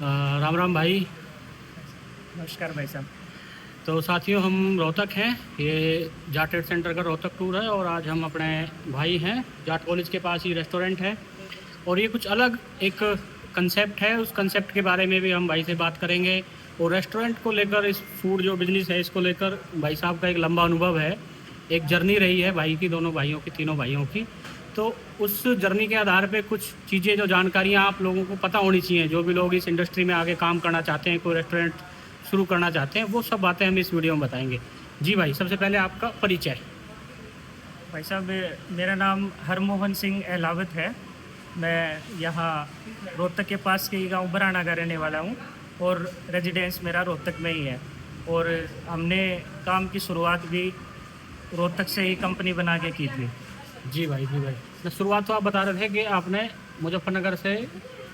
राम राम भाई। नमस्कार भाई साहब। तो साथियों, हम रोहतक हैं। ये जाट ट्रेड सेंटर का रोहतक टूर है और आज हम अपने भाई हैं, जाट कॉलेज के पास ही रेस्टोरेंट है और ये कुछ अलग एक कंसेप्ट है। उस कंसेप्ट के बारे में भी हम भाई से बात करेंगे। और रेस्टोरेंट को लेकर, इस फूड जो बिजनेस है इसको लेकर भाई साहब का एक लंबा अनुभव है, एक जर्नी रही है भाई की, दोनों भाइयों की, तीनों भाइयों की। तो उस जर्नी के आधार पे कुछ चीज़ें, जो जानकारियाँ आप लोगों को पता होनी चाहिए, जो भी लोग इस इंडस्ट्री में आगे काम करना चाहते हैं, कोई रेस्टोरेंट शुरू करना चाहते हैं, वो सब बातें हम इस वीडियो में बताएंगे। जी भाई, सबसे पहले आपका परिचय। भाई साहब, मेरा नाम हरमोहन सिंह अहलावत है। मैं यहाँ रोहतक के पास के ही गांव बराना का रहने वाला हूँ और रेजिडेंस मेरा रोहतक में ही है। और हमने काम की शुरुआत भी रोहतक से ही कंपनी बना के की थी। जी भाई, जी भाई। तो शुरुआत तो आप बता रहे थे कि आपने मुजफ्फरनगर से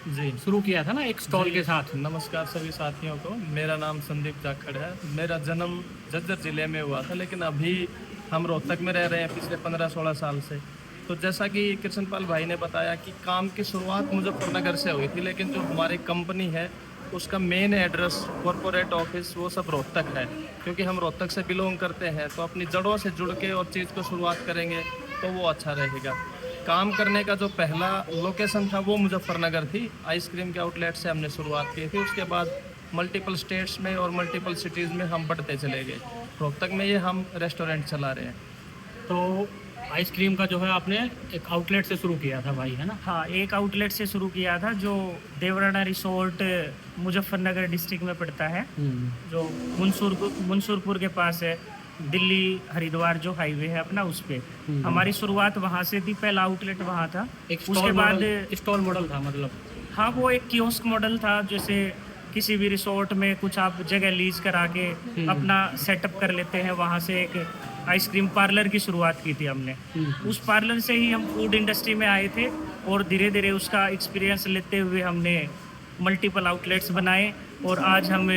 जी शुरू किया था ना, एक स्टॉल जी। के साथ। नमस्कार सभी साथियों को। मेरा नाम संदीप जाखड़ है। मेरा जन्म झज्जर ज़िले में हुआ था, लेकिन अभी हम रोहतक में रह रहे हैं पिछले 15-16 साल से। तो जैसा कि कृष्णपाल भाई ने बताया कि काम की शुरुआत मुजफ्फरनगर से हुई थी, लेकिन जो हमारी कंपनी है उसका मेन एड्रेस, कॉरपोरेट ऑफिस, वो सब रोहतक है। क्योंकि हम रोहतक से बिलोंग करते हैं, तो अपनी जड़ों से जुड़ के और चीज़ को शुरुआत करेंगे तो वो अच्छा रहेगा। काम करने का जो पहला लोकेशन था वो मुजफ्फरनगर थी। आइसक्रीम के आउटलेट से हमने शुरुआत की थी। उसके बाद मल्टीपल स्टेट्स में और मल्टीपल सिटीज़ में हम बढ़ते चले गए। रोहतक में ये हम रेस्टोरेंट चला रहे हैं। तो आइसक्रीम का जो है आपने एक आउटलेट से शुरू किया था भाई, है ना? हाँ, एक आउटलेट से शुरू किया था जो देवराना रिसोर्ट मुजफ्फरनगर डिस्ट्रिक्ट में पड़ता है, हम्म। जो मुनसूरपुर के पास है। दिल्ली हरिद्वार जो हाईवे है अपना, उस पे हमारी शुरुआत वहाँ से थी। पहला आउटलेट वहाँ था। एक उसके बाद स्टॉल मॉडल था मतलब। हाँ, वो एक कियोस्क मॉडल था। जैसे किसी भी रिसोर्ट में कुछ आप जगह लीज करा के अपना सेटअप कर लेते हैं, वहाँ से एक आइसक्रीम पार्लर की शुरुआत की थी हमने। उस पार्लर से ही हम फूड इंडस्ट्री में आए थे और धीरे धीरे उसका एक्सपीरियंस लेते हुए हमने मल्टीपल आउटलेट्स बनाए और आज हम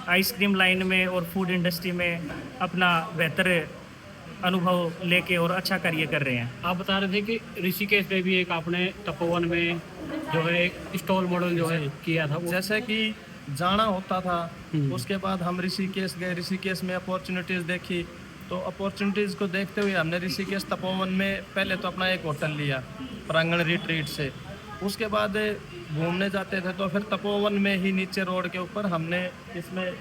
आइसक्रीम लाइन में और फूड इंडस्ट्री में अपना बेहतर अनुभव लेके और अच्छा कार्य कर रहे हैं। आप बता रहे थे कि ऋषिकेश में भी एक आपने तपोवन में जो है स्टॉल मॉडल जो है किया था वो। जैसे कि जाना होता था, उसके बाद हम ऋषिकेश गए। ऋषिकेश में अपॉर्चुनिटीज़ देखी, तो अपॉर्चुनिटीज़ को देखते हुए हमने ऋषिकेश तपोवन में पहले तो अपना एक होटल लिया प्रांगण रिट्रीट से। उसके बाद घूमने जाते थे तो फिर तपोवन में ही नीचे रोड के ऊपर हमने, इसमें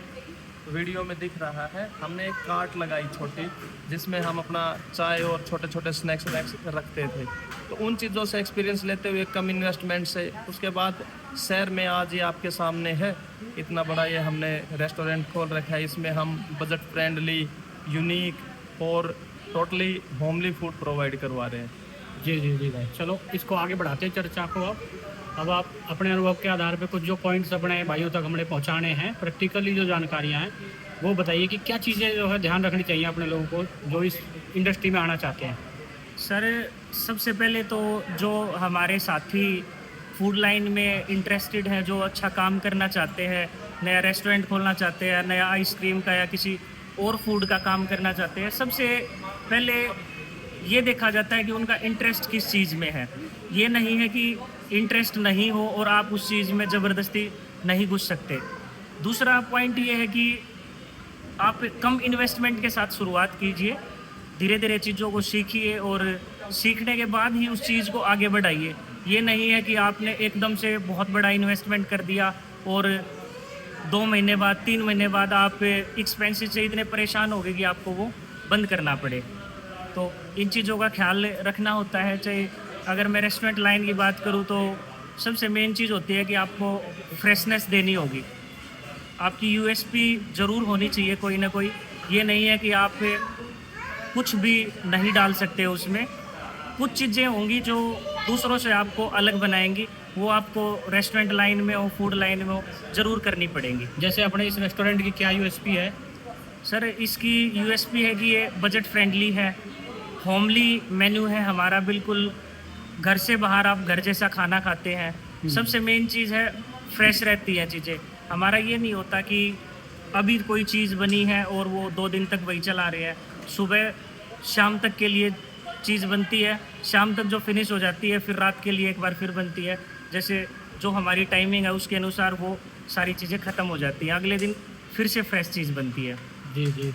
वीडियो में दिख रहा है, हमने एक कार्ट लगाई छोटी, जिसमें हम अपना चाय और छोटे छोटे स्नैक्स रखते थे। तो उन चीज़ों से एक्सपीरियंस लेते हुए कम इन्वेस्टमेंट से, उसके बाद शहर में आज ये आपके सामने है, इतना बड़ा ये हमने रेस्टोरेंट खोल रखा है। इसमें हम बजट फ्रेंडली, यूनिक और टोटली होमली फूड प्रोवाइड करवा रहे हैं। जी जी जी भाई, चलो इसको आगे बढ़ाते हैं चर्चा को। अब आप अपने अनुभव के आधार पे कुछ जो पॉइंट्स अपने भाइयों तक हमने पहुंचाने हैं, प्रैक्टिकली जो जानकारियां हैं, वो बताइए कि क्या चीज़ें जो है ध्यान रखनी चाहिए अपने लोगों को जो इस इंडस्ट्री में आना चाहते हैं। सर, सबसे पहले तो जो हमारे साथी फूड लाइन में इंटरेस्टेड हैं, जो अच्छा काम करना चाहते हैं, नया रेस्टोरेंट खोलना चाहते हैं, नया आइसक्रीम का या किसी और फूड का काम करना चाहते हैं, सबसे पहले ये देखा जाता है कि उनका इंटरेस्ट किस चीज़ में है। ये नहीं है कि इंटरेस्ट नहीं हो और आप उस चीज़ में ज़बरदस्ती नहीं घुस सकते। दूसरा पॉइंट ये है कि आप कम इन्वेस्टमेंट के साथ शुरुआत कीजिए, धीरे धीरे चीज़ों को सीखिए और सीखने के बाद ही उस चीज़ को आगे बढ़ाइए। ये नहीं है कि आपने एकदम से बहुत बड़ा इन्वेस्टमेंट कर दिया और 2 महीने बाद, 3 महीने बाद आप एक्सपेंसेस से इतने परेशान हो गए कि आपको वो बंद करना पड़े। तो इन चीज़ों का ख्याल रखना होता है। चाहे अगर मैं रेस्टोरेंट लाइन की बात करूँ तो सबसे मेन चीज़ होती है कि आपको फ्रेशनेस देनी होगी। आपकी यूएसपी ज़रूर होनी चाहिए कोई ना कोई। ये नहीं है कि आप कुछ भी नहीं डाल सकते उसमें। कुछ चीज़ें होंगी जो दूसरों से आपको अलग बनाएंगी, वो आपको रेस्टोरेंट लाइन में हो, फूड लाइन में हो, ज़रूर करनी पड़ेंगी। जैसे अपने इस रेस्टोरेंट की क्या यूएसपी है? सर, इसकी यूएसपी है कि ये बजट फ्रेंडली है, होमली मेन्यू है हमारा, बिल्कुल घर से बाहर आप घर जैसा खाना खाते हैं। सबसे मेन चीज़ है फ्रेश रहती है चीज़ें। हमारा ये नहीं होता कि अभी कोई चीज़ बनी है और वो 2 दिन तक वही चला रहे हैं। सुबह शाम तक के लिए चीज़ बनती है, शाम तक जो फिनिश हो जाती है फिर रात के लिए एक बार फिर बनती है। जैसे जो हमारी टाइमिंग है उसके अनुसार वो सारी चीज़ें ख़त्म हो जाती हैं, अगले दिन फिर से फ्रेश चीज़ बनती है। जी जी।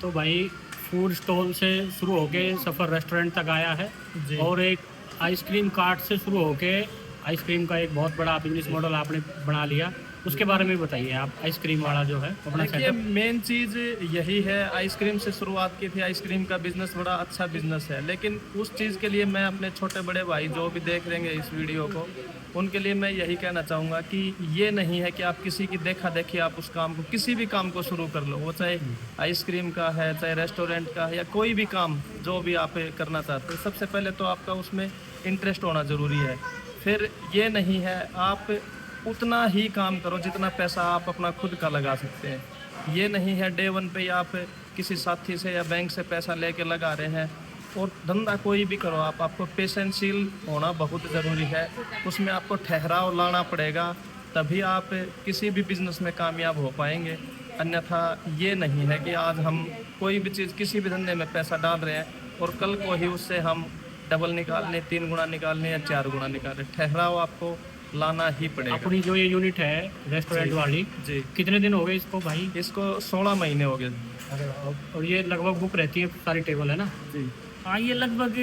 तो भाई फूड स्टॉल से शुरू होके सफ़र रेस्टोरेंट तक आया है जी। और एक आइसक्रीम कार्ट से शुरू होके आइसक्रीम का एक बहुत बड़ा बिजनेस मॉडल आपने बना लिया। उसके बारे में बताइए आप, आइसक्रीम वाला जो है अपना देखिए सेटअप। मेन चीज़ यही है, आइसक्रीम से शुरुआत की थी। आइसक्रीम का बिजनेस बड़ा अच्छा बिजनेस है, लेकिन उस चीज़ के लिए मैं अपने छोटे बड़े भाई जो भी देख रहेंगे इस वीडियो को, उनके लिए मैं यही कहना चाहूँगा कि ये नहीं है कि आप किसी की देखा देखी आप उस काम को, किसी भी काम को शुरू कर लो, वो चाहे आइसक्रीम का है, चाहे रेस्टोरेंट का है, या कोई भी काम जो भी आप करना चाहते हैं। सबसे पहले तो आपका उसमें इंटरेस्ट होना ज़रूरी है। फिर ये नहीं है आप उतना ही काम करो जितना पैसा आप अपना खुद का लगा सकते हैं। ये नहीं है डे वन पे ही आप किसी साथी से या बैंक से पैसा लेके लगा रहे हैं। और धंधा कोई भी करो आप, आपको पेशेंसशील होना बहुत ज़रूरी है। उसमें आपको ठहराव लाना पड़ेगा, तभी आप किसी भी बिज़नेस में कामयाब हो पाएंगे। अन्यथा ये नहीं है कि आज हम कोई भी चीज़ किसी भी धंधे में पैसा डाल रहे हैं और कल को ही उससे हम डबल निकालने, 3 गुना निकालने या 4 गुना निकालने। ठहराव आपको लाना ही पड़ेगा। अपनी जो ये यूनिट है रेस्टोरेंट जी। वाली, जी, कितने दिन हो गए इसको भाई? इसको 16 महीने हो गए। और ये लगभग बुक रहती है सारी टेबल, है ना? जी हाँ, ये लगभग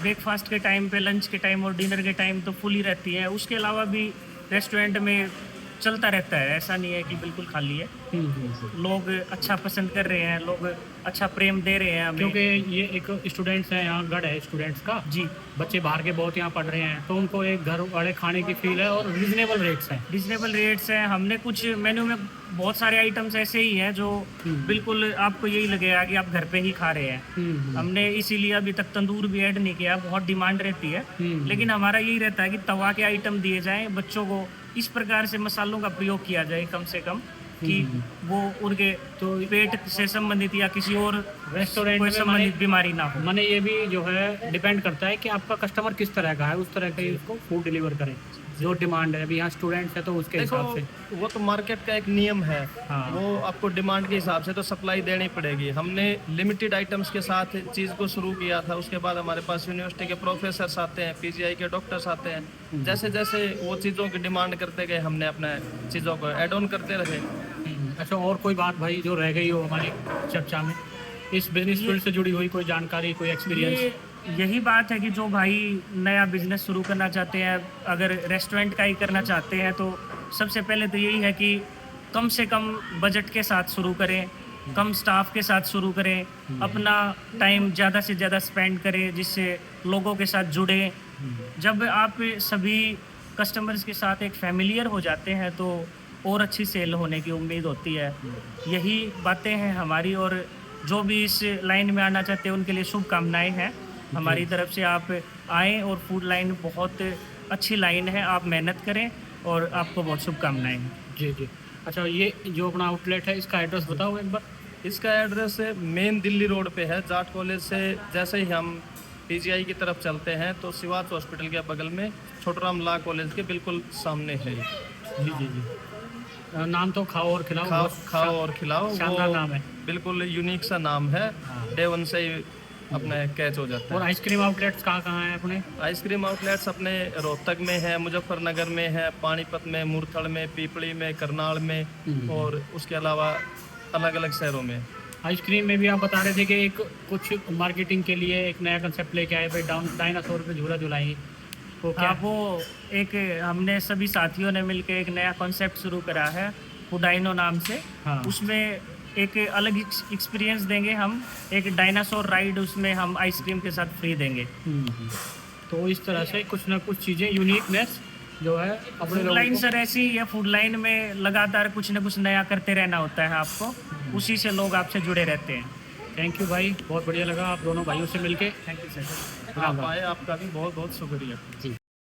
ब्रेकफास्ट के टाइम पे, लंच के टाइम और डिनर के टाइम तो फुल ही रहती है। उसके अलावा भी रेस्टोरेंट में चलता रहता है, ऐसा नहीं है कि बिल्कुल खाली है। लोग अच्छा पसंद कर रहे हैं, लोग अच्छा प्रेम दे रहे हैं हमें। क्योंकि ये एक स्टूडेंट्स हैं, यहाँ गढ़ है स्टूडेंट्स का जी, बच्चे बाहर के बहुत यहाँ पढ़ रहे हैं, तो उनको एक घर वाले खाने की फील है और रिजनेबल रेट्स हैं। रिजनेबल रेट्स हैं। हमने कुछ मेन्यू में बहुत सारे आइटम्स ऐसे ही हैं जो बिल्कुल आपको यही लगेगा कि आप घर पे ही खा रहे हैं। हमने इसीलिए अभी तक तंदूर भी ऐड नहीं किया, बहुत डिमांड रहती है। लेकिन हमारा यही रहता है कि तवा के आइटम दिए जाएं, बच्चों को इस प्रकार से मसालों का प्रयोग किया जाए कम से कम, कि वो उनके तो पेट से संबंधित या किसी और रेस्टोरेंट कोई में संबंधित बीमारी ना हो। मैंने ये भी जो है डिपेंड करता है कि आपका कस्टमर किस तरह का है, उस तरह का ही उसको फूड डिलीवर करें। जो डिमांड है, अभी यहाँ स्टूडेंट्स है तो उसके हिसाब से। देखो वो तो मार्केट का एक नियम है। हाँ। वो आपको डिमांड के हिसाब से तो सप्लाई देनी पड़ेगी। हमने लिमिटेड आइटम्स के साथ चीज़ को शुरू किया था। उसके बाद हमारे पास यूनिवर्सिटी के प्रोफेसर्स आते हैं, पीजीआई के डॉक्टर्स आते हैं। जैसे जैसे वो चीज़ों की डिमांड करते गए, हमने अपने चीज़ों को एड ऑन करते रहे। अच्छा, और कोई बात भाई जो रह गई हो हमारी चर्चा में, इस बिजनेस फील्ड से जुड़ी हुई कोई जानकारी, कोई एक्सपीरियंस? यही बात है कि जो भाई नया बिजनेस शुरू करना चाहते हैं, अगर रेस्टोरेंट का ही करना चाहते हैं, तो सबसे पहले तो यही है कि कम से कम बजट के साथ शुरू करें, कम स्टाफ के साथ शुरू करें, अपना टाइम ज़्यादा से ज़्यादा स्पेंड करें, जिससे लोगों के साथ जुड़े। जब आप सभी कस्टमर्स के साथ एक फैमिलियर हो जाते हैं तो और अच्छी सेल होने की उम्मीद होती है। यही बातें हैं हमारी, और जो भी इस लाइन में आना चाहते हैं उनके लिए शुभकामनाएं हैं हमारी तरफ से। आप आएँ, और फूड लाइन बहुत अच्छी लाइन है, आप मेहनत करें और आपको बहुत शुभकामनाएं हैं। जी जी। अच्छा, ये जो अपना आउटलेट है इसका एड्रेस बताओ एक बार। इसका एड्रेस मेन दिल्ली रोड पे है। जाट कॉलेज से जैसे ही हम पीजीआई की तरफ चलते हैं तो शिवाज हॉस्पिटल के बगल में छोटूराम लॉ कॉलेज के बिल्कुल सामने है। जी जी जी। नाम तो खाओ और खिलाओ, खाओ और खिलाओ, शानदार वो नाम है। बिल्कुल यूनिक सा नाम है। डे वन से ही अपने कैच हो जाता और है। आइसक्रीम आउटलेट्स कहाँ हैं अपने? आइसक्रीम आउटलेट्स अपने रोहतक में है, मुजफ्फरनगर में है, पानीपत में, मुरथल में, पीपली में, करनाल में, और उसके अलावा अलग अलग शहरों में। आइसक्रीम में भी आप बता रहे थे कि एक कुछ मार्केटिंग के लिए एक नया कंसेप्ट लेके आए भाई, डायनासोर पे झूला झुलाएंगे, तो क्या? हाँ, वो एक हमने सभी साथियों ने मिलकर एक नया कॉन्सेप्ट शुरू करा है, फूडाइनो नाम से। हाँ। उसमें एक अलग एक्सपीरियंस देंगे हम, एक डायनासोर राइड उसमें हम आइसक्रीम के साथ फ्री देंगे। तो इस तरह से कुछ ना कुछ चीज़ें, यूनिकनेस जो है अपने फूड लोगों लाइन को। सर ऐसी है, फूड लाइन में लगातार कुछ ना कुछ नया करते रहना होता है आपको, उसी से लोग आपसे जुड़े रहते हैं। थैंक यू भाई, बहुत बढ़िया लगा आप दोनों भाइयों से मिलके। Thank you sir. आप आए, आपका भी बहुत बहुत शुक्रिया। जी।